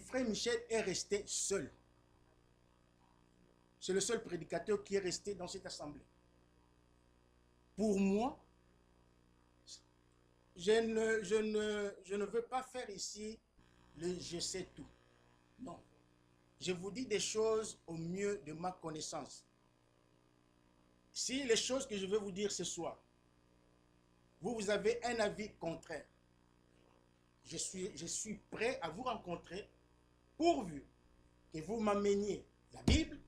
frère Michel est resté seul. C'est le seul prédicateur qui est resté dans cette assemblée. Pour moi, je ne veux pas faire ici le je sais tout. Non. Je vous dis des choses au mieux de ma connaissance. Si les choses que je vais vous dire ce soir, vous avez un avis contraire, je suis prêt à vous rencontrer pourvu que vous m'ameniez la Bible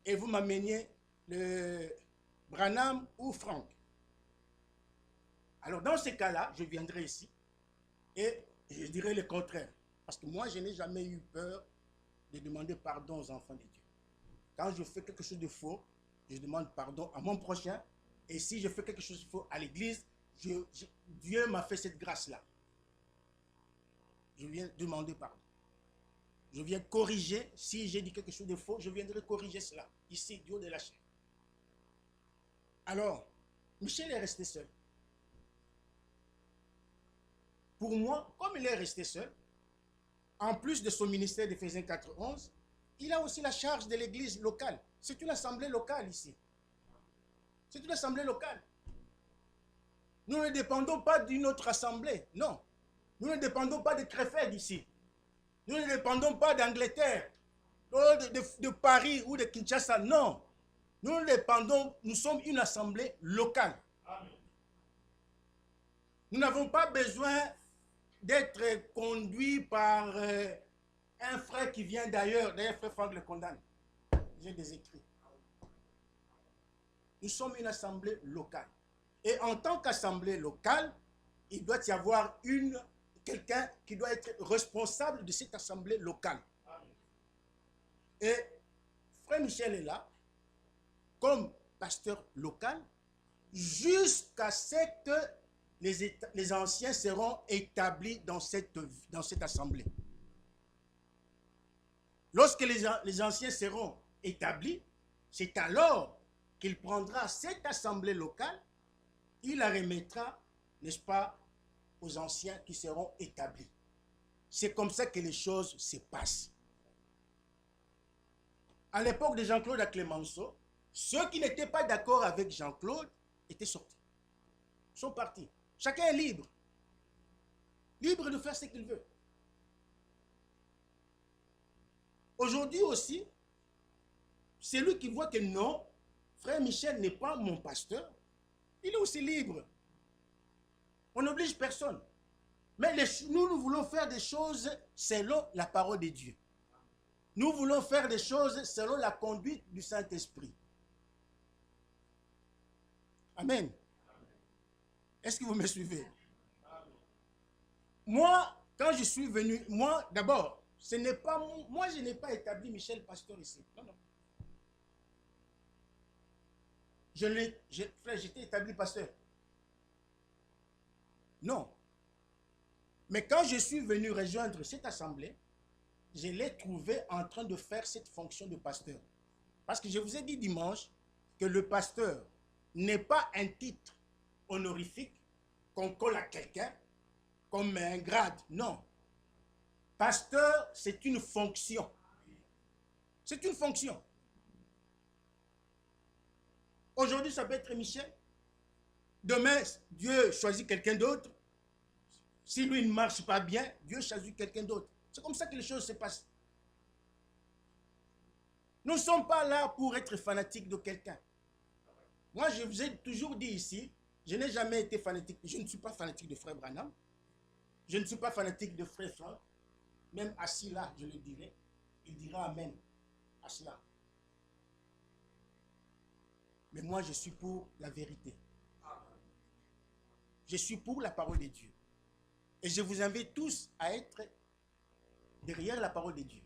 et vous m'ameniez le Branham ou Franck. Alors dans ces cas-là, je viendrai ici et je dirai le contraire. Parce que moi, je n'ai jamais eu peur de demander pardon aux enfants de Dieu. Quand je fais quelque chose de faux, je demande pardon à mon prochain. Et si je fais quelque chose de faux à l'église, Dieu m'a fait cette grâce-là. Je viens demander pardon. Je viens corriger. Si j'ai dit quelque chose de faux, je viendrai corriger cela. Ici, Dieu de la chair. Alors, Michel est resté seul. Pour moi, comme il est resté seul, en plus de son ministère d'Éphésiens 4:11, il a aussi la charge de l'église locale. C'est une assemblée locale ici. C'est une assemblée locale. Nous ne dépendons pas d'une autre assemblée. Non. Nous ne dépendons pas de Krefeld ici. Nous ne dépendons pas d'Angleterre, de Paris ou de Kinshasa. Non. Nous dépendons, nous sommes une assemblée locale. Amen. Nous n'avons pas besoin d'être conduits par un frère qui vient d'ailleurs. D'ailleurs, frère Franck le condamne. J'ai des écrits. Nous sommes une assemblée locale. Et en tant qu'assemblée locale, il doit y avoir quelqu'un qui doit être responsable de cette assemblée locale. Amen. Et frère Michel est là, comme pasteur local, jusqu'à ce que les anciens seront établis dans cette assemblée. Lorsque les anciens seront établis, c'est alors qu'il prendra cette assemblée locale, il la remettra, n'est-ce pas, aux anciens qui seront établis. C'est comme ça que les choses se passent. À l'époque de Jean-Claude à Clemenceau, ceux qui n'étaient pas d'accord avec Jean-Claude étaient sortis. Ils sont partis. Chacun est libre. Libre de faire ce qu'il veut. Aujourd'hui aussi, c'est lui qui voit que non, frère Michel n'est pas mon pasteur. Il est aussi libre. On n'oblige personne. Mais nous voulons faire des choses selon la parole de Dieu. Nous voulons faire des choses selon la conduite du Saint-Esprit. Amen. Est-ce que vous me suivez? Moi, quand je suis venu, moi, d'abord, moi, je n'ai pas établi Michel pasteur ici. Non, non. J'étais établi pasteur. Non. Mais quand je suis venu rejoindre cette assemblée, je l'ai trouvé en train de faire cette fonction de pasteur. Parce que je vous ai dit dimanche que le pasteur n'est pas un titre honorifique qu'on colle à quelqu'un comme un grade. Non. Pasteur, c'est une fonction. C'est une fonction. Aujourd'hui, ça peut être Michel. Demain, Dieu choisit quelqu'un d'autre. Si lui ne marche pas bien, Dieu choisit quelqu'un d'autre. C'est comme ça que les choses se passent. Nous ne sommes pas là pour être fanatiques de quelqu'un. Moi, je vous ai toujours dit ici, je n'ai jamais été fanatique. Je ne suis pas fanatique de frère Branham. Je ne suis pas fanatique de frère Franck. Même assis là, je le dirai. Il dira Amen à cela. Mais moi, je suis pour la vérité. Je suis pour la parole de Dieu. Et je vous invite tous à être derrière la parole de Dieu.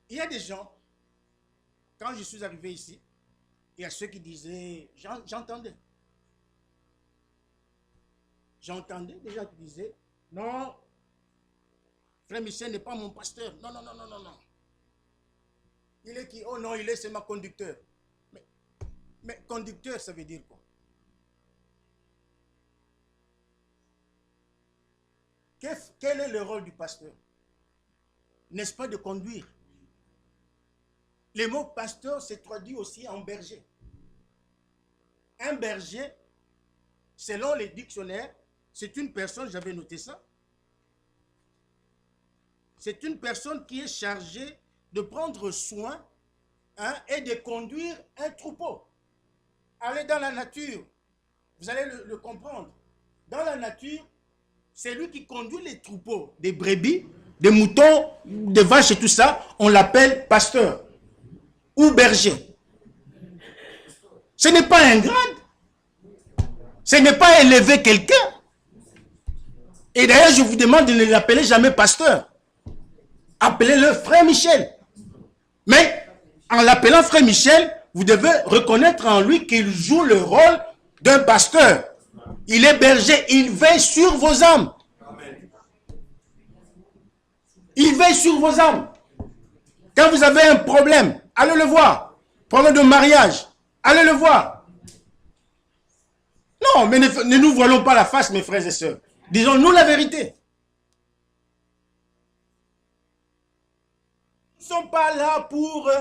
Il y a des gens, quand je suis arrivé ici, il y a ceux qui disaient, j'entendais. J'entendais des gens qui disaient, non, frère Michel n'est pas mon pasteur. Non, non, non, non, non, non. Il est qui? Oh non, c'est ma conducteur. Mais conducteur, ça veut dire quoi? Quel est le rôle du pasteur? n'est-ce pas, de conduire. Le mot pasteur se traduit aussi en berger. Un berger, selon les dictionnaires, c'est une personne, j'avais noté ça, c'est une personne qui est chargée de prendre soin et de conduire un troupeau. Allez dans la nature, vous allez le comprendre. Dans la nature, c'est lui qui conduit les troupeaux, des brebis, des moutons, des vaches et tout ça, on l'appelle pasteur ou berger. Ce n'est pas un grade. Ce n'est pas élever quelqu'un. Et d'ailleurs, je vous demande de ne l'appeler jamais pasteur. Appelez-le frère Michel. Mais en l'appelant frère Michel, vous devez reconnaître en lui qu'il joue le rôle d'un pasteur. Il est berger, il veille sur vos âmes. Il veille sur vos âmes. Quand vous avez un problème, allez le voir. Problème de mariage, allez le voir. Non, mais ne nous voilons pas la face, mes frères et sœurs. Disons-nous la vérité. Nous ne sommes pas là pour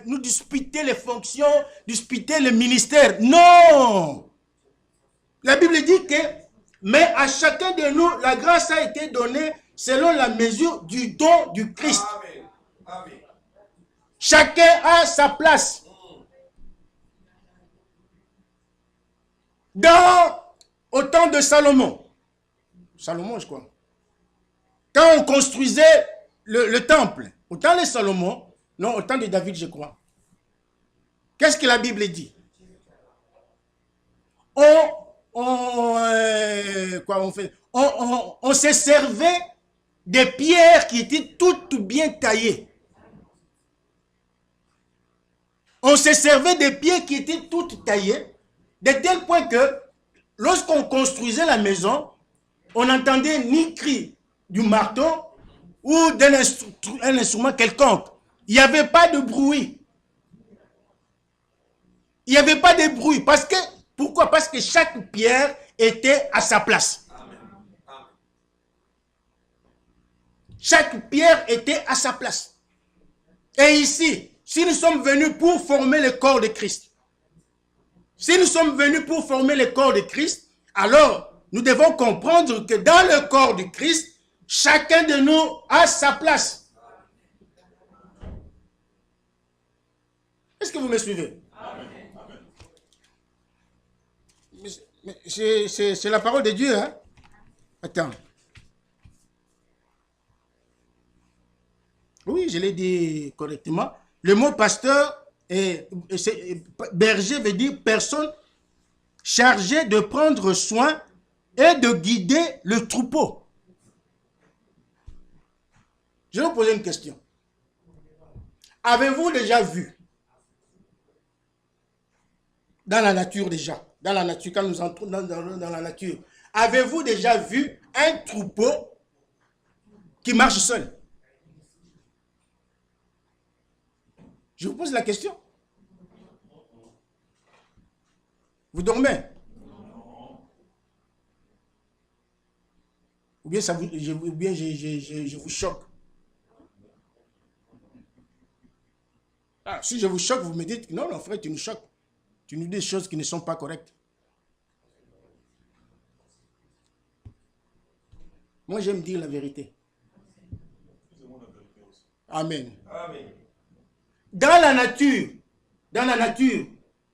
nous disputer les fonctions, disputer le ministère. Non! La Bible dit que, mais à chacun de nous, la grâce a été donnée selon la mesure du don du Christ. Amen. Amen. Chacun a sa place. Au temps de Salomon, je crois, quand on construisait le temple, au temps de Salomon, non, au temps de David, je crois, qu'est-ce que la Bible dit? On se servait des pierres qui étaient toutes bien taillées. On se servait des pierres qui étaient toutes taillées, de tel point que lorsqu'on construisait la maison, on n'entendait ni cri du marteau ou d'un instrument quelconque. Il n'y avait pas de bruit. Il n'y avait pas de bruit. Pourquoi? Parce que chaque pierre était à sa place. Chaque pierre était à sa place. Et ici, si nous sommes venus pour former le corps de Christ, alors nous devons comprendre que dans le corps du Christ, chacun de nous a sa place. Est-ce que vous me suivez? C'est la parole de Dieu, hein? Attends. Oui, je l'ai dit correctement. Le mot pasteur, berger veut dire personne chargée de prendre soin et de guider le troupeau. Je vais vous poser une question. Avez-vous déjà vu dans la nature déjà, quand nous entrons dans la nature, avez-vous déjà vu un troupeau qui marche seul? Je vous pose la question. Vous dormez? Ou bien, je vous choque? Ah, si je vous choque, vous me dites, non, frère, tu nous choques. Tu nous dis des choses qui ne sont pas correctes. Moi, j'aime dire la vérité. Amen. Amen. Dans la nature,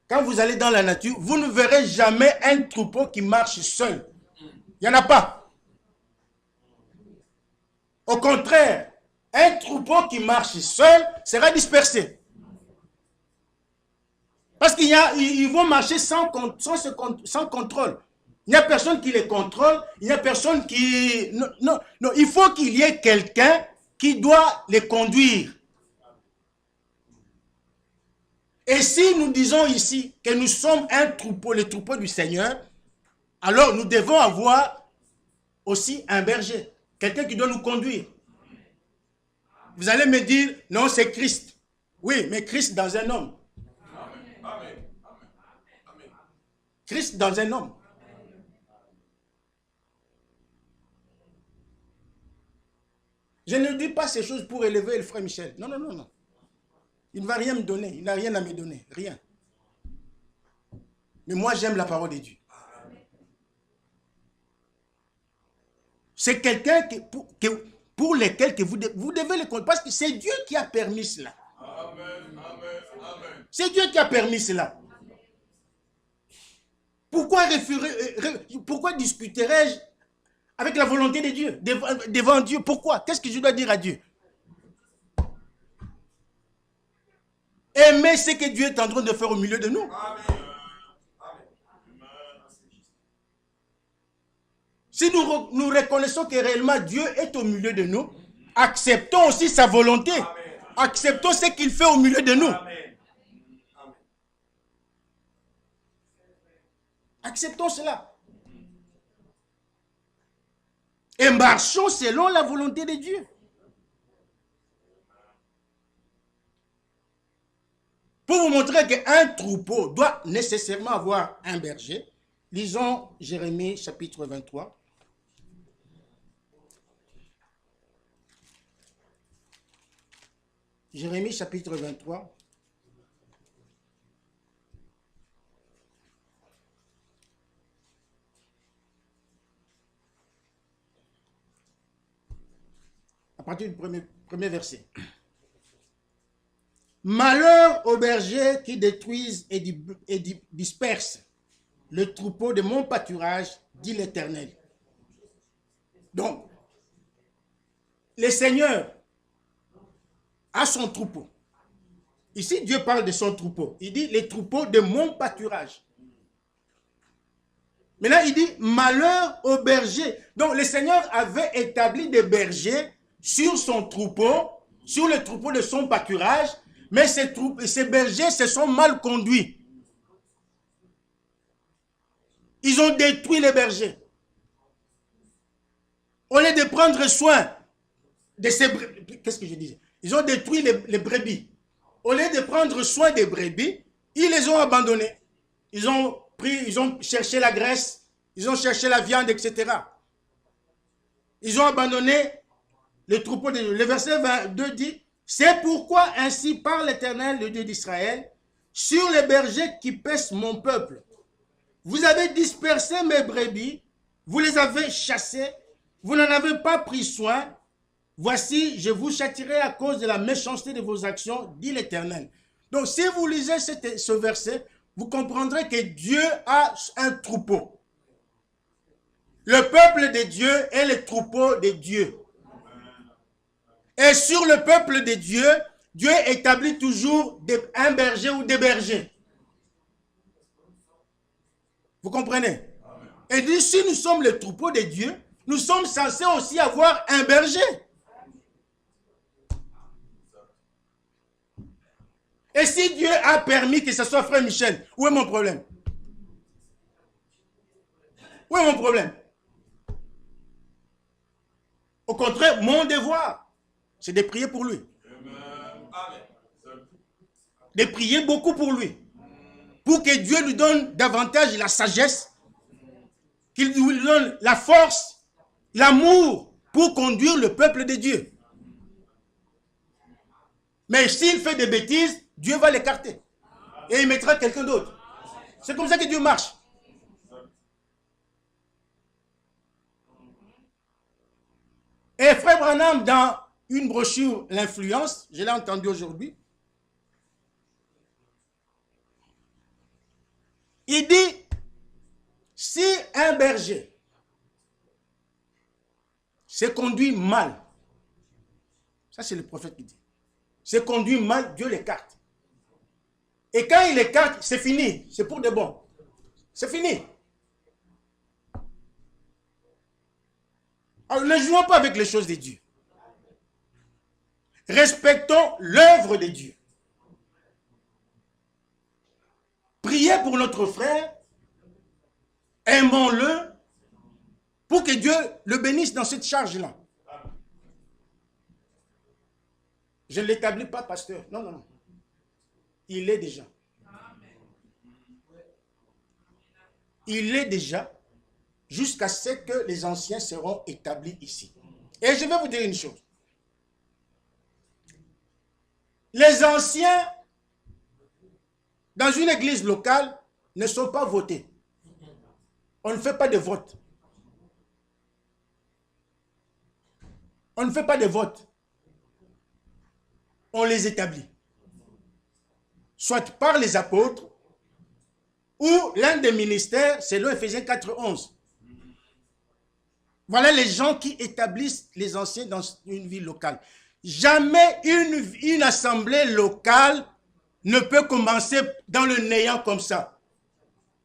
quand vous allez dans la nature, vous ne verrez jamais un troupeau qui marche seul. Il n'y en a pas. Au contraire, un troupeau qui marche seul sera dispersé. Parce qu'ils vont marcher sans contrôle. Il n'y a personne qui les contrôle. Il n'y a personne qui... Non, il faut qu'il y ait quelqu'un qui doit les conduire. Et si nous disons ici que nous sommes un troupeau, le troupeau du Seigneur, alors nous devons avoir aussi un berger. Quelqu'un qui doit nous conduire. Vous allez me dire, non, c'est Christ. Oui, mais Christ dans un homme. Christ dans un homme. Je ne dis pas ces choses pour élever le frère Michel. Non, non, non, non. Il ne va rien me donner. Il n'a rien à me donner. Rien. Mais moi, j'aime la parole de Dieu. C'est quelqu'un pour lequel que vous devez le connaître. Parce que c'est Dieu qui a permis cela. C'est Dieu qui a permis cela. Pourquoi discuterais-je avec la volonté de Dieu, devant Dieu? Pourquoi? Qu'est-ce que je dois dire à Dieu? Aimer ce que Dieu est en train de faire au milieu de nous. Si nous reconnaissons que réellement Dieu est au milieu de nous, acceptons aussi sa volonté. Acceptons ce qu'il fait au milieu de nous. Acceptons cela. Et marchons selon la volonté de Dieu. Pour vous montrer qu'un troupeau doit nécessairement avoir un berger, lisons Jérémie chapitre 23. Jérémie chapitre 23. À partir du premier verset. Malheur aux bergers qui détruisent et dispersent le troupeau de mon pâturage, dit l'Éternel. Donc, le Seigneur a son troupeau. Ici, Dieu parle de son troupeau. Il dit les troupeaux de mon pâturage. Maintenant, il dit malheur aux bergers. Donc, le Seigneur avait établi des bergers sur son troupeau, sur le troupeau de son pâturage, mais ces bergers se sont mal conduits. Ils ont détruit les bergers. Au lieu de prendre soin de ces brebis, qu'est-ce que je disais? Ils ont détruit les brebis. Au lieu de prendre soin des brebis, ils les ont abandonnés. Ils ont cherché la graisse, ils ont cherché la viande, etc. Ils ont abandonné le troupeau de Dieu. Le verset 22 dit, c'est pourquoi ainsi parle l'Éternel, le Dieu d'Israël, sur les bergers qui paissent mon peuple. Vous avez dispersé mes brebis, vous les avez chassés, vous n'en avez pas pris soin. Voici, je vous châtirai à cause de la méchanceté de vos actions, dit l'Éternel. Donc, si vous lisez ce verset, vous comprendrez que Dieu a un troupeau. Le peuple de Dieu est le troupeau de Dieu. Et sur le peuple de Dieu, Dieu établit toujours un berger ou des bergers. Vous comprenez? Et dit, si nous sommes le troupeau de Dieu, nous sommes censés aussi avoir un berger. Et si Dieu a permis que ce soit frère Michel, où est mon problème? Où est mon problème? Au contraire, mon devoir, c'est de prier pour lui. De prier beaucoup pour lui. Pour que Dieu lui donne davantage la sagesse, qu'il lui donne la force, l'amour pour conduire le peuple de Dieu. Mais s'il fait des bêtises, Dieu va l'écarter. Et il mettra quelqu'un d'autre. C'est comme ça que Dieu marche. Et frère Branham, dans une brochure, L'influence, je l'ai entendu aujourd'hui, il dit, si un berger se conduit mal, ça c'est le prophète qui dit, se conduit mal, Dieu l'écarte. Et quand il écarte, c'est fini, c'est pour de bon. C'est fini. Alors ne jouons pas avec les choses de Dieu. Respectons l'œuvre de Dieu. Priez pour notre frère, aimons-le, pour que Dieu le bénisse dans cette charge-là. Je ne l'établis pas, pasteur. Non, non, non. Il est déjà. Il est déjà, jusqu'à ce que les anciens seront établis ici. Et je vais vous dire une chose. Les anciens, dans une église locale, ne sont pas votés. On ne fait pas de vote. On ne fait pas de vote. On les établit. Soit par les apôtres, ou l'un des ministères, c'est l'Éphésiens 4:11. Voilà les gens qui établissent les anciens dans une ville locale. Jamais une assemblée locale ne peut commencer dans le néant comme ça.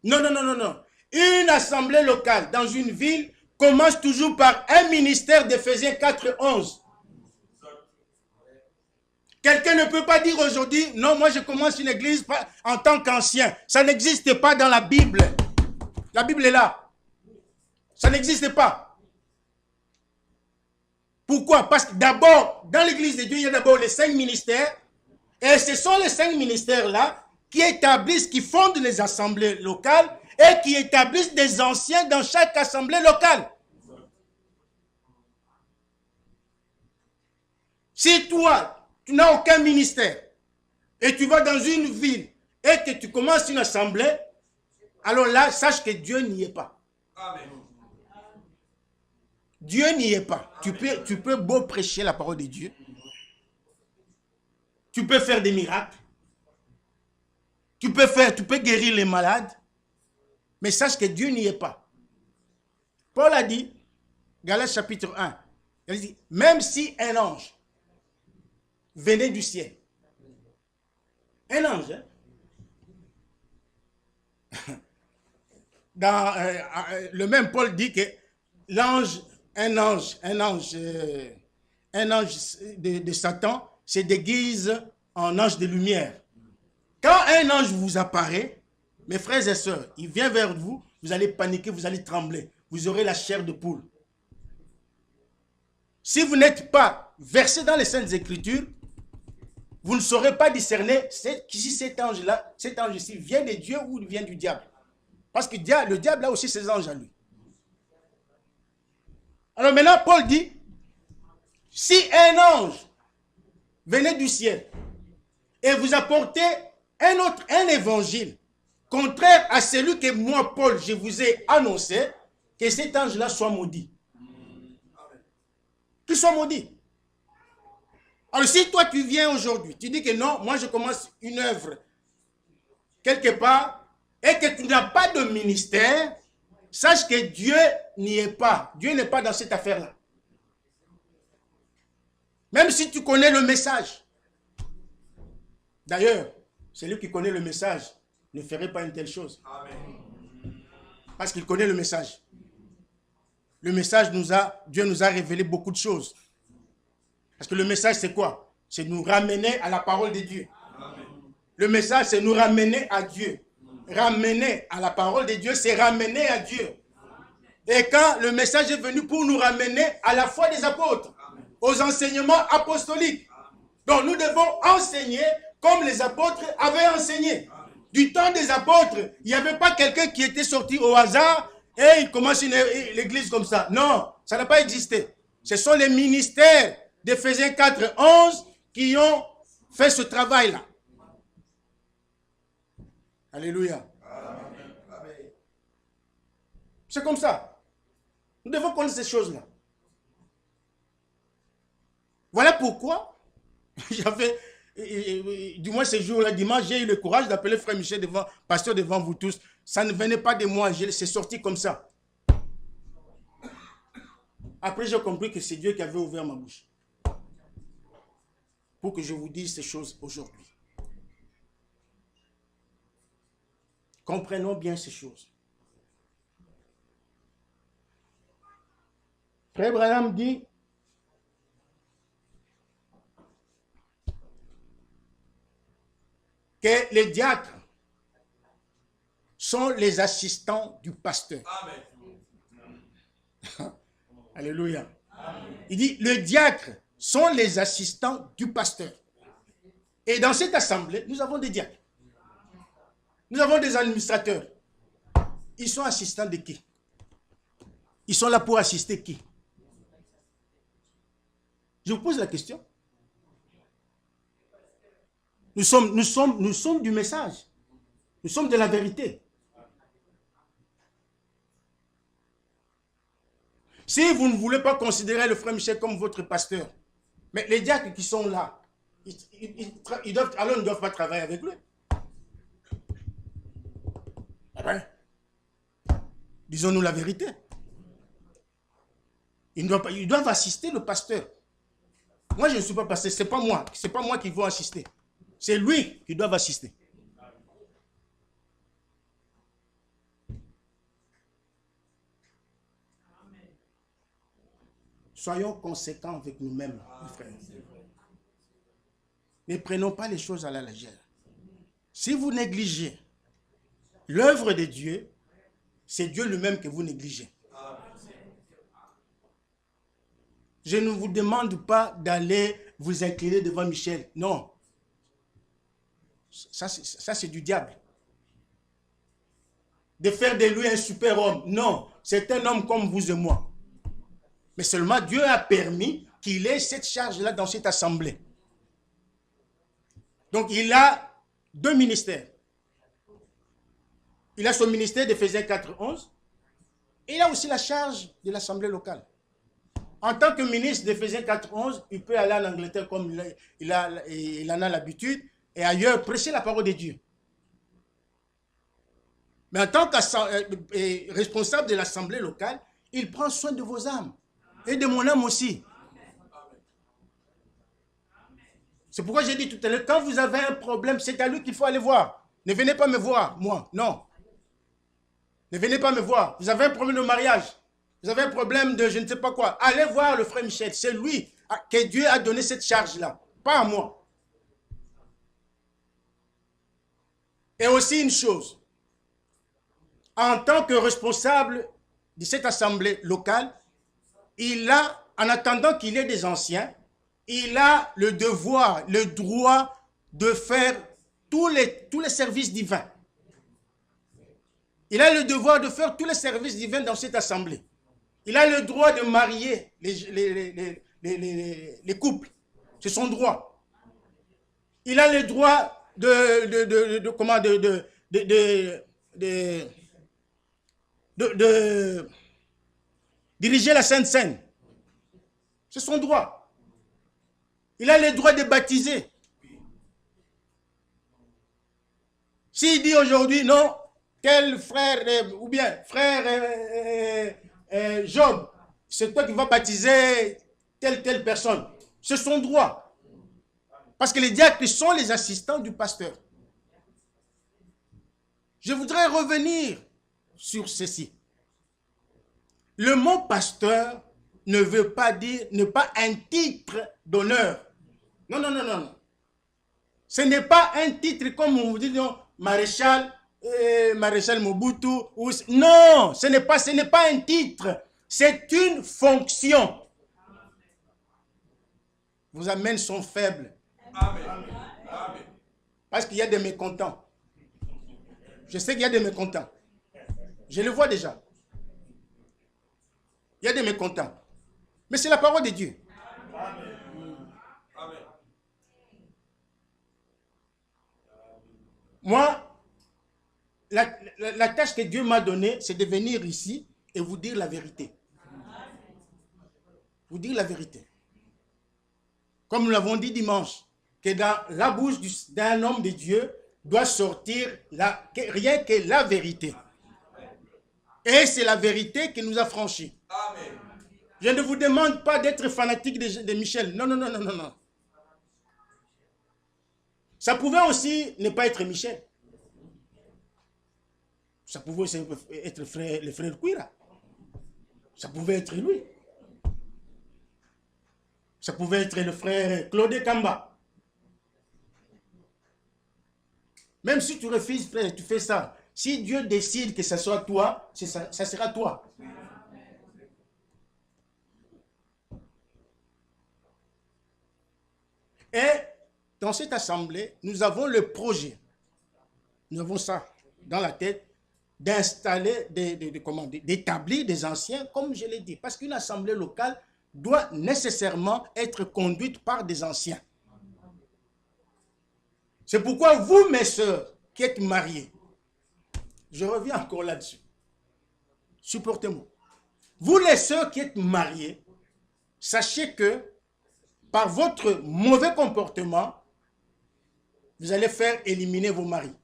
Non, non, non, non, non. Une assemblée locale dans une ville commence toujours par un ministère d'Éphésiens 4:11. Quelqu'un ne peut pas dire aujourd'hui, non, moi je commence une église en tant qu'ancien. Ça n'existe pas dans la Bible. La Bible est là. Ça n'existe pas. Pourquoi? Parce que d'abord, dans l'église de Dieu, il y a d'abord les 5 ministères. Et ce sont les 5 ministères-là qui établissent, qui fondent les assemblées locales et qui établissent des anciens dans chaque assemblée locale. Si toi, tu n'as aucun ministère et tu vas dans une ville et que tu commences une assemblée, alors là, sache que Dieu n'y est pas. Amen. Dieu n'y est pas. Tu peux beau prêcher la parole de Dieu. Tu peux faire des miracles. Tu peux guérir les malades. Mais sache que Dieu n'y est pas. Paul a dit, Galates chapitre 1, il a dit, même si un ange venait du ciel, un ange, hein? Le même Paul dit que l'ange, un ange de Satan se déguise en ange de lumière. Quand un ange vous apparaît, mes frères et sœurs, il vient vers vous, vous allez paniquer, vous allez trembler. Vous aurez la chair de poule. Si vous n'êtes pas versé dans les Saintes Écritures, vous ne saurez pas discerner si cet ange-là, cet ange-ci vient de Dieu ou vient du diable. Parce que le diable a aussi ses anges à lui. Alors maintenant, Paul dit, si un ange venait du ciel et vous apportait un évangile contraire à celui que moi, Paul, je vous ai annoncé, que cet ange-là soit maudit. Qu'il soit maudit. Alors si toi tu viens aujourd'hui, tu dis que non, moi je commence une œuvre quelque part et que tu n'as pas de ministère, sache que Dieu n'y est pas. Dieu n'est pas dans cette affaire-là. Même si tu connais le message. D'ailleurs, celui qui connaît le message ne ferait pas une telle chose. Amen. Parce qu'il connaît le message. Le message Dieu nous a révélé beaucoup de choses. Parce que le message c'est quoi? C'est nous ramener à la parole de Dieu. Amen. Le message c'est nous ramener à Dieu. Ramener à la parole de Dieu, c'est ramener à Dieu. Et quand le message est venu pour nous ramener à la foi des apôtres, aux enseignements apostoliques. Donc nous devons enseigner comme les apôtres avaient enseigné. Du temps des apôtres, il n'y avait pas quelqu'un qui était sorti au hasard et il commence l'église comme ça. Non, ça n'a pas existé. Ce sont les ministères d'Éphésiens 4:11 qui ont fait ce travail-là. Alléluia. C'est comme ça. Nous devons connaître ces choses-là. Voilà pourquoi du moins ce jour-là, dimanche, j'ai eu le courage d'appeler frère Michel pasteur devant vous tous. Ça ne venait pas de moi, c'est sorti comme ça. Après, j'ai compris que c'est Dieu qui avait ouvert ma bouche. Pour que je vous dise ces choses aujourd'hui. Comprenons bien ces choses. Frère Branham dit, que les diacres sont les assistants du pasteur. Amen. Alléluia. Amen. Il dit, les diacres sont les assistants du pasteur. Et dans cette assemblée, nous avons des diacres. Nous avons des administrateurs. Ils sont assistants de qui? Ils sont là pour assister qui? Je vous pose la question. Nous sommes du message. Nous sommes de la vérité. Si vous ne voulez pas considérer le frère Michel comme votre pasteur, mais les diacres qui sont là, ils ne doivent pas travailler avec lui. Eh bien, disons-nous la vérité. Ils doivent assister le pasteur. Moi, je ne suis pas pasteur, ce n'est pas moi. Ce n'est pas moi qui vais assister. C'est lui qui doit assister. Soyons conséquents avec nous-mêmes, mes frères. Ne prenons pas les choses à la légère. Si vous négligez l'œuvre de Dieu, c'est Dieu lui-même que vous négligez. Je ne vous demande pas d'aller vous incliner devant Michel. Non. Ça c'est du diable. De faire de lui un super-homme. Non. C'est un homme comme vous et moi. Mais seulement Dieu a permis qu'il ait cette charge-là dans cette assemblée. Donc il a deux ministères. Il a son ministère d'Éphésiens 4:11. Et il a aussi la charge de l'assemblée locale. En tant que ministre d'Éphésiens 4:11, il peut aller en Angleterre comme il en a l'habitude et ailleurs prêcher la parole de Dieu. Mais en tant que responsable de l'assemblée locale, il prend soin de vos âmes et de mon âme aussi. C'est pourquoi j'ai dit tout à l'heure, quand vous avez un problème, c'est à lui qu'il faut aller voir. Ne venez pas me voir, moi, non. Ne venez pas me voir. Vous avez un problème de mariage. Vous avez un problème de je ne sais pas quoi. Allez voir le frère Michel. C'est lui que Dieu a donné cette charge-là. Pas à moi. Et aussi une chose. En tant que responsable de cette assemblée locale, il a, en attendant qu'il ait des anciens, il a le devoir, le droit de faire tous les services divins. Il a le devoir de faire tous les services divins dans cette assemblée. Il a le droit de marier les couples. C'est son droit. Il a le droit de diriger la Sainte Seine. C'est son droit. Il a le droit de baptiser. S'il dit aujourd'hui, non, tel frère, ou bien frère Job, c'est toi qui vas baptiser telle personne. C'est son droit. Parce que les diacres sont les assistants du pasteur. Je voudrais revenir sur ceci. Le mot pasteur ne veut pas dire, ne pas un titre d'honneur. Non, non, non, non, non. Ce n'est pas un titre comme on vous dit, non, maréchal Mobutu. Non, ce n'est pas un titre. C'est une fonction. Vos amens sont faibles. Amen. Amen. Parce qu'il y a des mécontents. Je sais qu'il y a des mécontents. Je le vois déjà. Il y a des mécontents. Mais c'est la parole de Dieu. Amen. Amen. Moi, la tâche que Dieu m'a donnée, c'est de venir ici et vous dire la vérité. Vous dire la vérité. Comme nous l'avons dit dimanche, que dans la bouche d'un homme de Dieu doit sortir rien que la vérité. Et c'est la vérité qui nous a franchis. Amen. Je ne vous demande pas d'être fanatique de Michel. Non, non, non, non, non, non. Ça pouvait aussi ne pas être Michel. Ça pouvait aussi être le frère Kouira. Ça pouvait être lui. Ça pouvait être le frère Claude Kamba. Même si tu refuses, frère, tu fais ça. Si Dieu décide que ce soit toi, ça sera toi. Et dans cette assemblée, nous avons le projet. Nous avons ça dans la tête d'installer, d'établir des anciens, comme je l'ai dit. Parce qu'une assemblée locale doit nécessairement être conduite par des anciens. C'est pourquoi vous, mes sœurs, qui êtes mariées, je reviens encore là-dessus. Supportez-moi. Vous, les sœurs qui êtes mariées, sachez que par votre mauvais comportement, vous allez faire éliminer vos maris.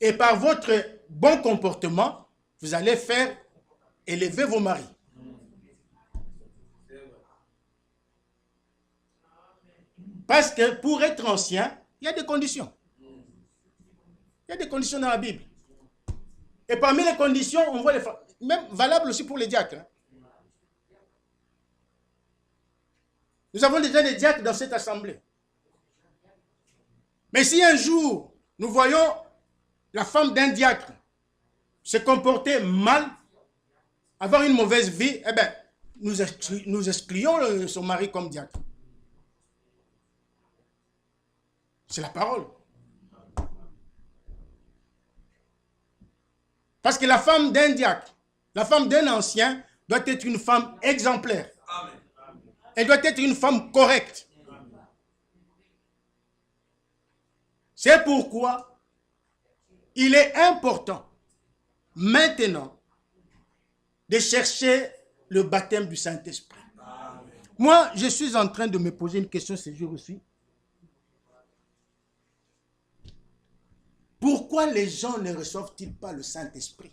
Et par votre bon comportement, vous allez faire élever vos maris. Parce que pour être ancien, il y a des conditions. Il y a des conditions dans la Bible. Et parmi les conditions, on voit les femmes, même valable aussi pour les diacres. Nous avons déjà des diacres dans cette assemblée. Mais si un jour, nous voyons la femme d'un diacre se comporter mal, avoir une mauvaise vie, eh bien, nous excluons son mari comme diacre. C'est la parole. Parce que la femme d'un diacre, la femme d'un ancien, doit être une femme exemplaire. Elle doit être une femme correcte. C'est pourquoi il est important maintenant de chercher le baptême du Saint-Esprit. Moi, je suis en train de me poser une question ce jour aussi. Pourquoi les gens ne reçoivent-ils pas le Saint-Esprit?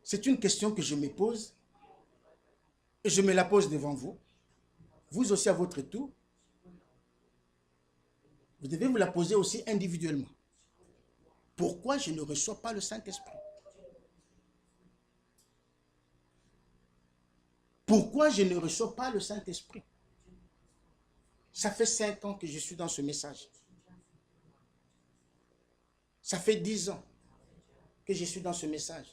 C'est une question que je me pose et je me la pose devant vous. Vous aussi à votre tour. Vous devez vous la poser aussi individuellement. Pourquoi je ne reçois pas le Saint-Esprit? Pourquoi je ne reçois pas le Saint-Esprit? Ça fait 5 ans que je suis dans ce message. Ça fait 10 ans que je suis dans ce message.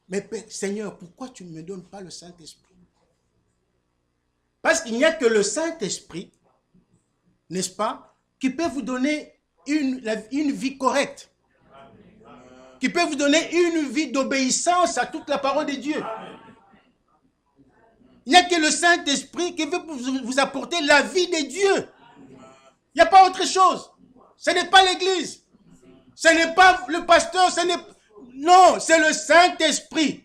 Mais Seigneur, pourquoi tu ne me donnes pas le Saint-Esprit? Parce qu'il n'y a que le Saint-Esprit, n'est-ce pas, qui peut vous donner une vie correcte. Qui peut vous donner une vie d'obéissance à toute la parole de Dieu. Il n'y a que le Saint-Esprit qui veut vous apporter la vie de Dieu. Il n'y a pas autre chose. Ce n'est pas l'Église. Ce n'est pas le pasteur. Non, c'est le Saint-Esprit.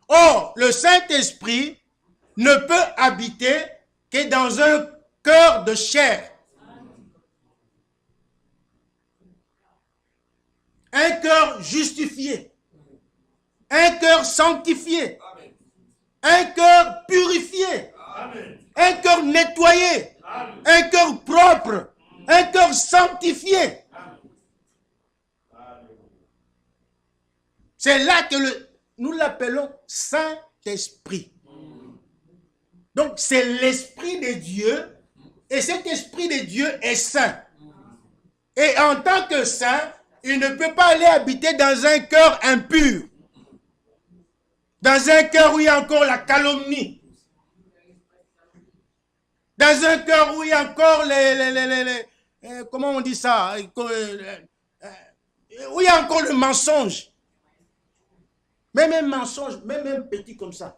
Or, le Saint-Esprit ne peut habiter que dans un cœur de chair. Un cœur justifié. Un cœur sanctifié. Un cœur purifié. Un cœur nettoyé. Un cœur propre. Un cœur sanctifié. C'est là que nous l'appelons Saint-Esprit. Donc, c'est l'Esprit de Dieu. Et cet Esprit de Dieu est saint. Et en tant que saint, il ne peut pas aller habiter dans un cœur impur. Dans un cœur où il y a encore la calomnie. Dans un cœur où il y a encore comment on dit ça? Où il y a encore le mensonge. Même un mensonge, même un petit comme ça.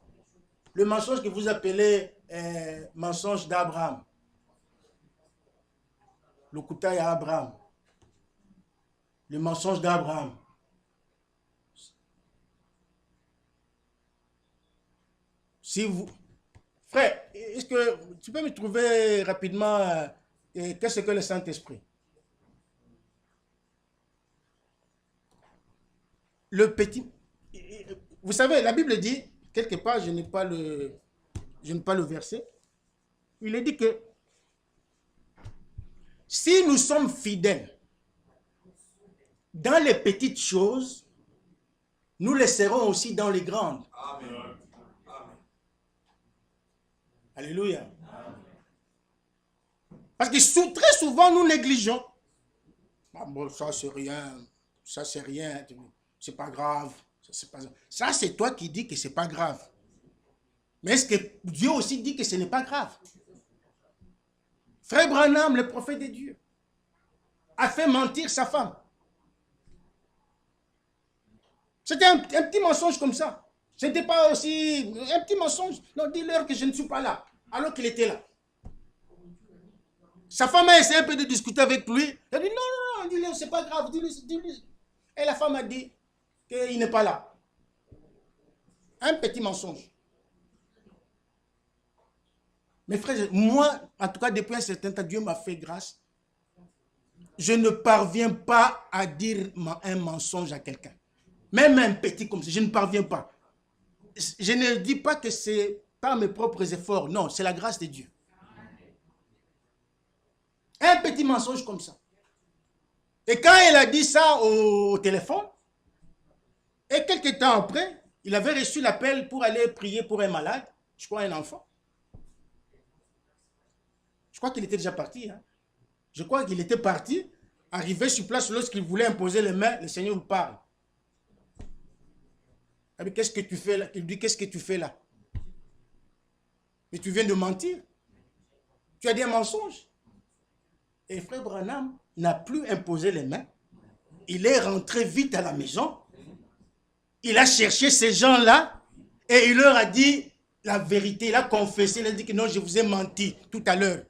Le mensonge que vous appelez mensonge d'Abraham. Le koutaï à Abraham. Le mensonge d'Abraham. Si vous... Frère, est-ce que tu peux me trouver rapidement qu'est-ce que le Saint-Esprit? Le petit... Vous savez, la Bible dit, quelque part, je n'ai pas le verset, il est dit que si nous sommes fidèles dans les petites choses, nous les serons aussi dans les grandes. Amen. Alléluia. Parce que très souvent, nous négligeons. Ah bon, ça, c'est rien. Ça, c'est rien. C'est pas grave. Ça, c'est toi qui dis que c'est pas grave. Mais est-ce que Dieu aussi dit que ce n'est pas grave? Frère Branham, le prophète de Dieu, a fait mentir sa femme. C'était un petit mensonge comme ça. Ce n'était pas aussi un petit mensonge. Non, dis-leur que je ne suis pas là, alors qu'il était là. Sa femme a essayé un peu de discuter avec lui. Elle a dit non, non, non, dis-lui, c'est pas grave, dis-lui. Et la femme a dit qu'il n'est pas là. Un petit mensonge. Mes frères, moi, en tout cas, depuis un certain temps, Dieu m'a fait grâce. Je ne parviens pas à dire un mensonge à quelqu'un. Même un petit comme ça, je ne parviens pas. Je ne dis pas que c'est par mes propres efforts. Non, c'est la grâce de Dieu. Un petit mensonge comme ça. Et quand elle a dit ça au téléphone, et quelques temps après, il avait reçu l'appel pour aller prier pour un malade, je crois un enfant. Je crois qu'il était déjà parti. Hein. Je crois qu'il était parti, arrivé sur place lorsqu'il voulait imposer les mains, le Seigneur lui parle. Qu'est-ce que tu fais là? Il dit, qu'est-ce que tu fais là? Mais tu viens de mentir. Tu as dit un mensonge. Et frère Branham n'a plus imposé les mains. Il est rentré vite à la maison. Il a cherché ces gens-là et il leur a dit la vérité. Il a confessé, il a dit que non, je vous ai menti tout à l'heure.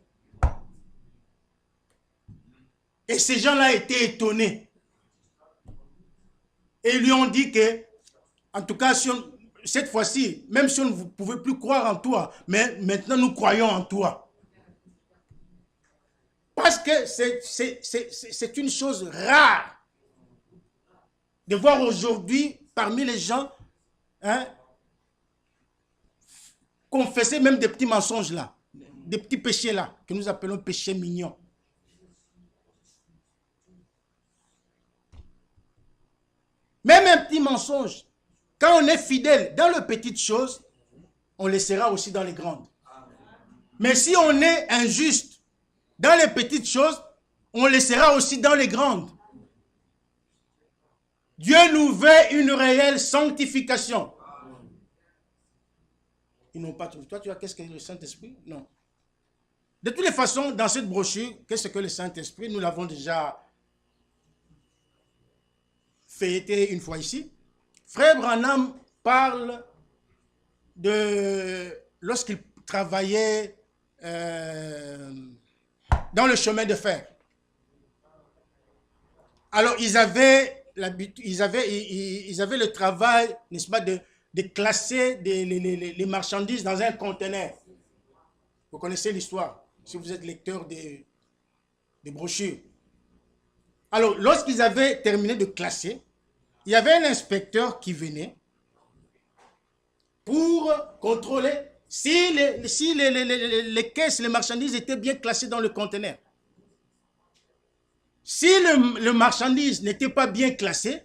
Et ces gens-là étaient étonnés. Et ils lui ont dit que, en tout cas, cette fois-ci, même si on ne pouvait plus croire en toi, mais maintenant nous croyons en toi. Parce que c'est une chose rare de voir aujourd'hui, parmi les gens, hein, confesser même des petits mensonges là, des petits péchés là, que nous appelons péchés mignons. Même un petit mensonge, quand on est fidèle dans les petites choses, on le sera aussi dans les grandes. Mais si on est injuste dans les petites choses, on le sera aussi dans les grandes. Dieu nous veut une réelle sanctification. Ils n'ont pas trouvé. Toi, tu vois qu'est-ce que le Saint-Esprit? Non. De toutes les façons, dans cette brochure, qu'est-ce que le Saint-Esprit? Nous l'avons déjà fêté une fois ici. Frère Branham parle de lorsqu'il travaillait dans le chemin de fer. Alors, ils avaient le travail, n'est-ce pas, de classer les marchandises dans un conteneur. Vous connaissez l'histoire, si vous êtes lecteur des brochures. Alors, lorsqu'ils avaient terminé de classer, il y avait un inspecteur qui venait pour contrôler si les caisses, les marchandises étaient bien classées dans le conteneur. Si le marchandise n'était pas bien classé,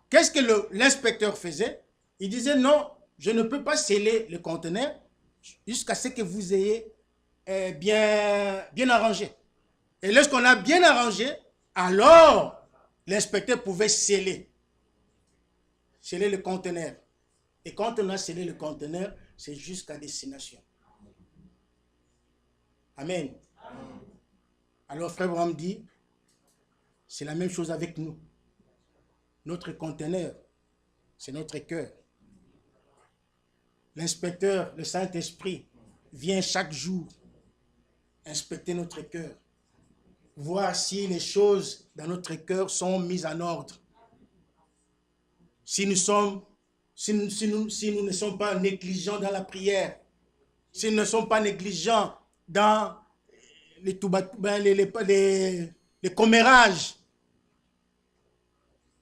qu'est-ce que l'inspecteur faisait? Il disait non, je ne peux pas sceller le conteneur jusqu'à ce que vous ayez bien arrangé. Et lorsqu'on a bien arrangé, alors l'inspecteur pouvait sceller le conteneur. Et quand on a scellé le conteneur, c'est jusqu'à destination. Amen. Alors frère Branham dit, c'est la même chose avec nous. Notre conteneur, c'est notre cœur. L'inspecteur, le Saint-Esprit, vient chaque jour inspecter notre cœur, voir si les choses dans notre cœur sont mises en ordre. Si nous ne sommes pas négligents dans la prière, si nous ne sommes pas négligents dans les commérages,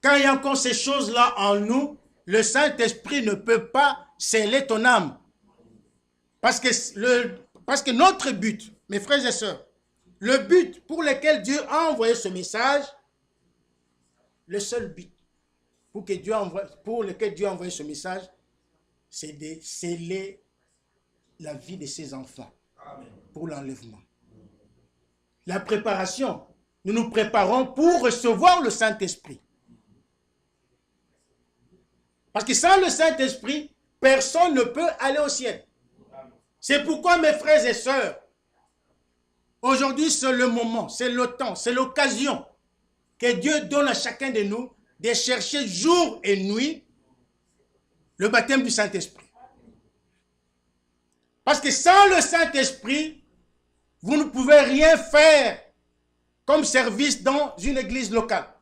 quand il y a encore ces choses-là en nous, le Saint-Esprit ne peut pas sceller ton âme. Parce que notre but, mes frères et sœurs, le but pour lequel Dieu a envoyé ce message, le seul but pour lequel Dieu a envoyé ce message, c'est de sceller la vie de ses enfants pour l'enlèvement. La préparation, nous nous préparons pour recevoir le Saint-Esprit. Parce que sans le Saint-Esprit, personne ne peut aller au ciel. C'est pourquoi, mes frères et sœurs, aujourd'hui c'est le moment, c'est le temps, c'est l'occasion que Dieu donne à chacun de nous de chercher jour et nuit Le baptême du Saint-Esprit. Parce que sans le Saint-Esprit, vous ne pouvez rien faire comme service dans une église locale.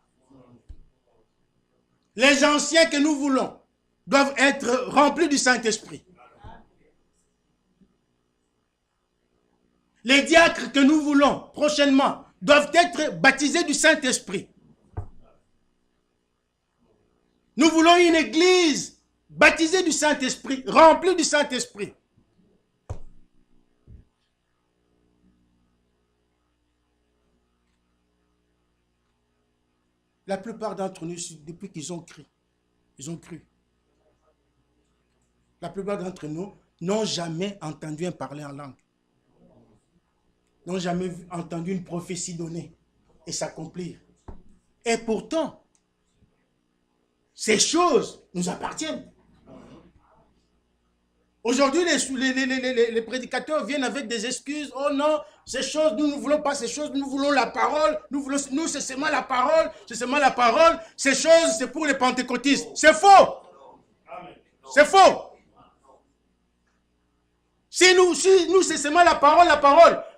Les anciens que nous voulons doivent être remplis du Saint-Esprit. Les diacres que nous voulons prochainement doivent être baptisés du Saint-Esprit. Nous voulons une église baptisée du Saint-Esprit, remplie du Saint-Esprit. La plupart d'entre nous, depuis qu'ils ont cru, La plupart d'entre nous n'ont jamais entendu un parler en langue. N'ont jamais entendu une prophétie donnée et s'accomplir. Et pourtant, ces choses nous appartiennent. Aujourd'hui, les prédicateurs viennent avec des excuses. Oh non, ces choses, nous ne voulons pas ces choses, nous voulons la parole. Nous, c'est seulement la parole. C'est seulement la parole. Ces choses, c'est pour les pentecôtistes. C'est faux. C'est faux. Si nous, c'est seulement la parole.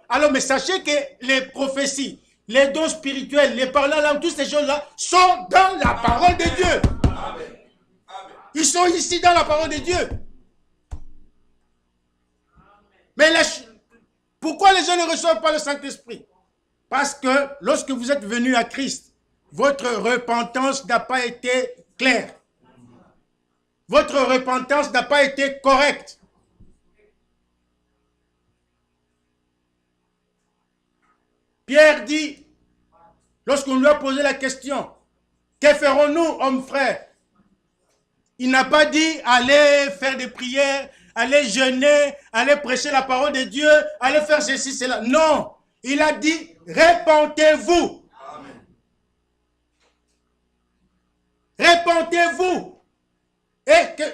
Alors, mais sachez que les prophéties, les dons spirituels, les paroles en langue, toutes ces choses-là sont dans la parole de Dieu. Ils sont ici dans la parole de Dieu. Mais pourquoi les gens ne reçoivent pas le Saint-Esprit? Parce que lorsque vous êtes venus à Christ, votre repentance n'a pas été claire. Votre repentance n'a pas été correcte. Pierre dit, lorsqu'on lui a posé la question, que ferons-nous, hommes frères? Il n'a pas dit, allez faire des prières, allez jeûner, allez prêcher la parole de Dieu, allez faire ceci, cela. Non, il a dit, répentez-vous. Répentez-vous. Et que...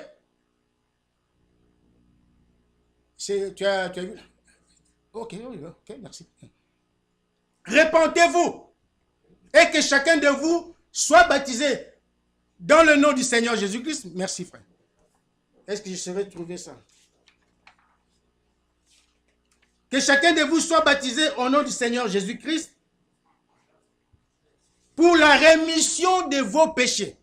Tu as vu? Ok, merci. Répentez-vous. Et que chacun de vous soit baptisé dans le nom du Seigneur Jésus-Christ. Merci, frère. Est-ce que je saurais trouver ça? Que chacun de vous soit baptisé au nom du Seigneur Jésus-Christ pour la rémission de vos péchés.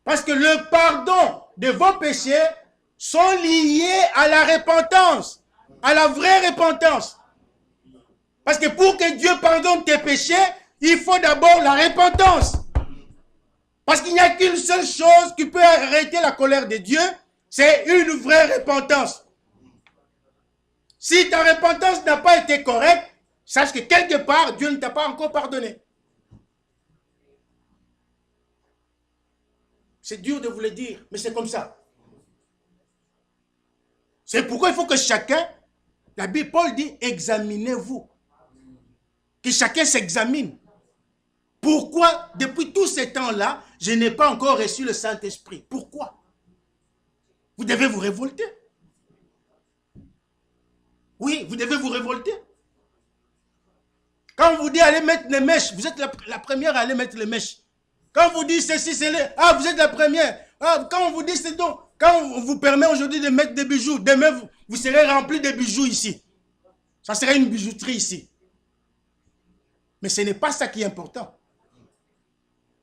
Parce que le pardon de vos péchés sont liés à la repentance, à la vraie repentance. Parce que pour que Dieu pardonne tes péchés, il faut d'abord la repentance. Parce qu'il n'y a qu'une seule chose qui peut arrêter la colère de Dieu, c'est une vraie repentance. Si ta repentance n'a pas été correcte, sache que quelque part, Dieu ne t'a pas encore pardonné. C'est dur de vous le dire, mais c'est comme ça. C'est pourquoi il faut que chacun, la Bible, Paul dit, examinez-vous. Que chacun s'examine. Pourquoi, depuis tous ces temps-là, je n'ai pas encore reçu le Saint-Esprit? Pourquoi? Vous devez vous révolter. Oui, vous devez vous révolter. Quand on vous dit allez mettre les mèches, vous êtes la première à aller mettre les mèches. Quand on vous dit ceci, c'est les... Ah, vous êtes la première. Ah, quand on vous dit c'est donc... Quand on vous permet aujourd'hui de mettre des bijoux, demain vous serez rempli de bijoux ici. Ça serait une bijouterie ici. Mais ce n'est pas ça qui est important.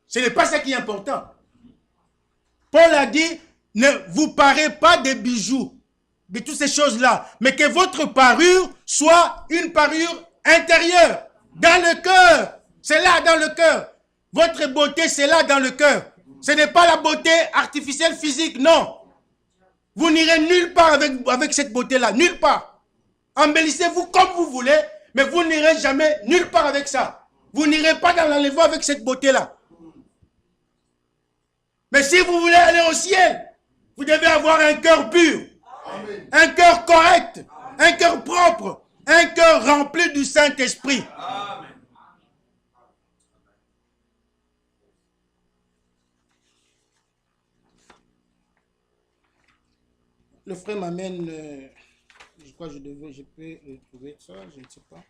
Ce n'est pas ça qui est important. Paul a dit, ne vous parez pas des bijoux, de toutes ces choses-là, mais que votre parure soit une parure intérieure, dans le cœur. C'est là dans le cœur. Votre beauté, c'est là dans le cœur. Ce n'est pas la beauté artificielle physique, non. Vous n'irez nulle part avec cette beauté-là, nulle part. Embellissez-vous comme vous voulez, mais vous n'irez jamais nulle part avec ça. Vous n'irez pas dans l'enlèvement avec cette beauté-là. Mais si vous voulez aller au ciel, vous devez avoir un cœur pur, amen, un cœur correct, amen, un cœur propre, un cœur rempli du Saint-Esprit. Amen. Le frère m'amène, je crois que je peux trouver ça, je ne sais pas.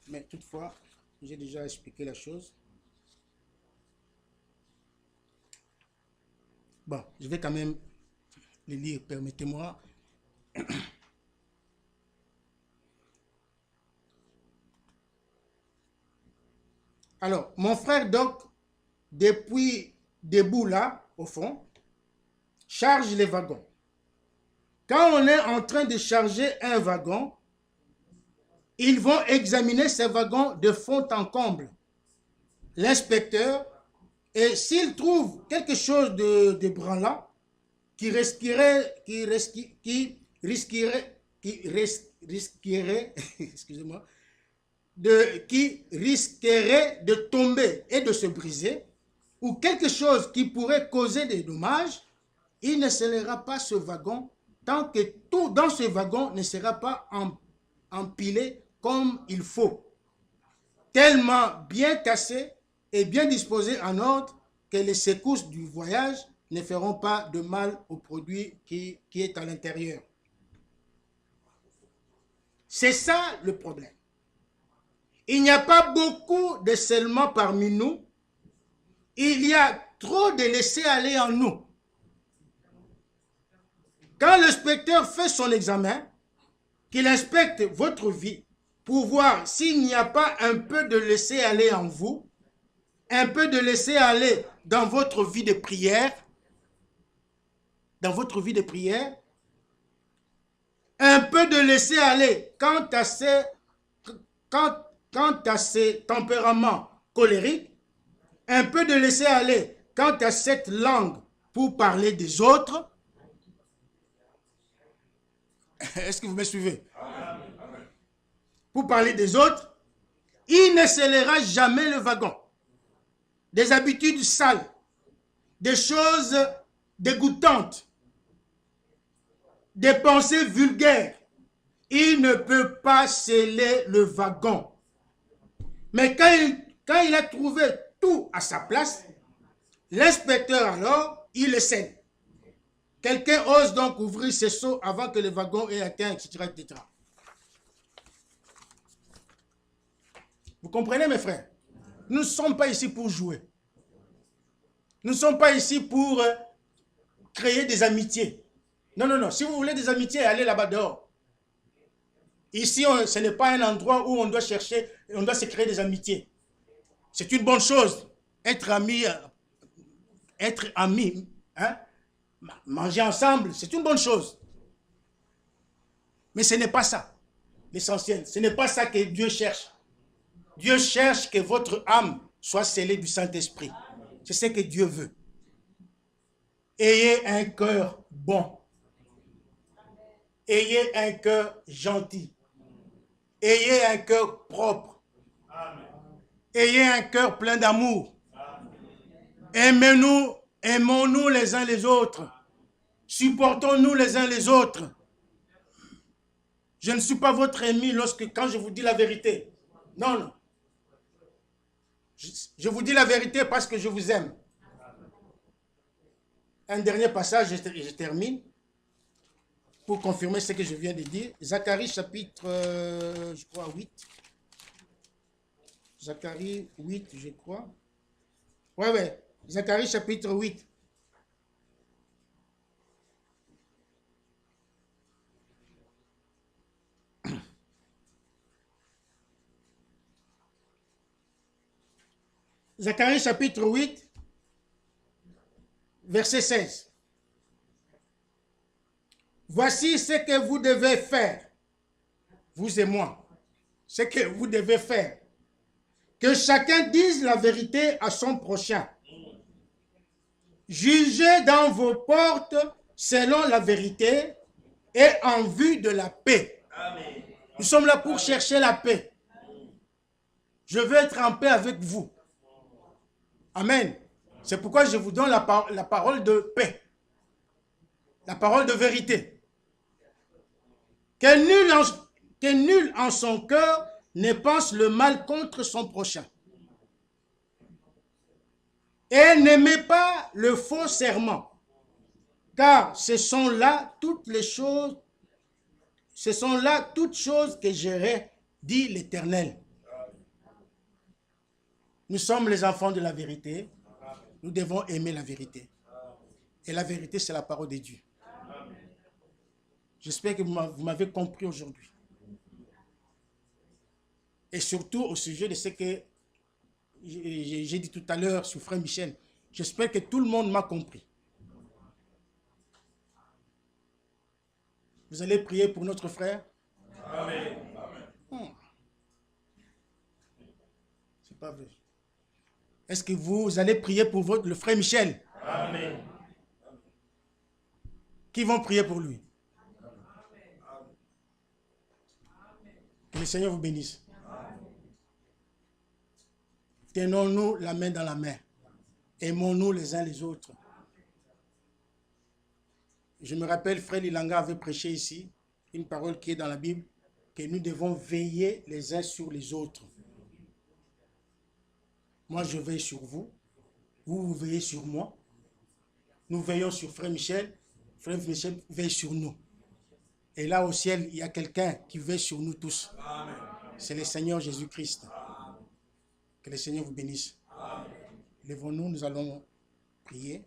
Mais toutefois, j'ai déjà expliqué la chose. Bon, je vais quand même les lire, permettez-moi. Alors, mon frère donc, depuis debout là, au fond, charge les wagons. Quand on est en train de charger un wagon, ils vont examiner ces wagons de fond en comble. L'inspecteur, et s'il trouve quelque chose de branlant qui risquerait, excusez-moi, qui risquerait de tomber et de se briser, ou quelque chose qui pourrait causer des dommages, il ne scellera pas ce wagon tant que tout dans ce wagon ne sera pas empilé comme il faut, tellement bien tassé et bien disposé en ordre que les secousses du voyage ne feront pas de mal au produit qui est à l'intérieur. C'est ça le problème. Il n'y a pas beaucoup de scellement parmi nous. Il y a trop de laisser-aller en nous. Quand l'inspecteur fait son examen, qu'il inspecte votre vie pour voir s'il n'y a pas un peu de laisser-aller en vous, un peu de laisser-aller dans votre vie de prière, un peu de laisser-aller quant à ces tempéraments colériques, un peu de laisser-aller quant à cette langue pour parler des autres. Est-ce que vous me suivez? Pour parler des autres, il ne scellera jamais le wagon. Des habitudes sales, des choses dégoûtantes, des pensées vulgaires. Il ne peut pas sceller le wagon. Mais quand il a trouvé tout à sa place, l'inspecteur alors, il le scelle. Quelqu'un ose donc ouvrir ses seaux avant que le wagon ait atteint, etc., etc. Vous comprenez, mes frères? Nous ne sommes pas ici pour jouer. Nous ne sommes pas ici pour créer des amitiés. Non, non, non. Si vous voulez des amitiés, allez là-bas dehors. Ici, ce n'est pas un endroit où on doit chercher, on doit se créer des amitiés. C'est une bonne chose. Être amis, hein? Manger ensemble, c'est une bonne chose. Mais ce n'est pas ça, l'essentiel. Ce n'est pas ça que Dieu cherche. Dieu cherche que votre âme soit scellée du Saint-Esprit. C'est ce que Dieu veut. Ayez un cœur bon. Ayez un cœur gentil. Ayez un cœur propre. Ayez un cœur plein d'amour. Aimons-nous les uns les autres. Supportons-nous les uns les autres. Je ne suis pas votre ennemi quand je vous dis la vérité. Non, non. Je vous dis la vérité parce que je vous aime. Un dernier passage, je termine, pour confirmer ce que je viens de dire. Zacharie chapitre, je crois, 8. Zacharie 8, je crois. Ouais. Zacharie chapitre 8. Zacharie chapitre 8, verset 16. Voici ce que vous devez faire, vous et moi, ce que vous devez faire. Que chacun dise la vérité à son prochain. Jugez dans vos portes selon la vérité et en vue de la paix. Amen. Nous sommes là pour chercher la paix. Je veux être en paix avec vous. Amen. C'est pourquoi je vous donne la parole de paix. La parole de vérité. Que nul en son cœur ne pense le mal contre son prochain. Et n'aimez pas le faux serment, car ce sont là toutes choses que j'aurais dit l'Éternel. Nous sommes les enfants de la vérité. Nous devons aimer la vérité. Et la vérité, c'est la parole de Dieu. J'espère que vous m'avez compris aujourd'hui. Et surtout au sujet de ce que j'ai dit tout à l'heure sur Frère Michel. J'espère que tout le monde m'a compris. Vous allez prier pour notre frère? Amen. C'est pas vrai. Est-ce que vous allez prier pour le frère Michel? Amen. Qui vont prier pour lui? Que le Seigneur vous bénisse. Tenons-nous la main dans la main. Aimons-nous les uns les autres. Je me rappelle, Frère Lilanga avait prêché ici une parole qui est dans la Bible, que nous devons veiller les uns sur les autres. Moi, je veille sur vous. Vous veillez sur moi. Nous veillons sur Frère Michel. Frère Michel veille sur nous. Et là au ciel, il y a quelqu'un qui veille sur nous tous. C'est le Seigneur Jésus-Christ. Que le Seigneur vous bénisse. Lèvons-nous, nous allons prier.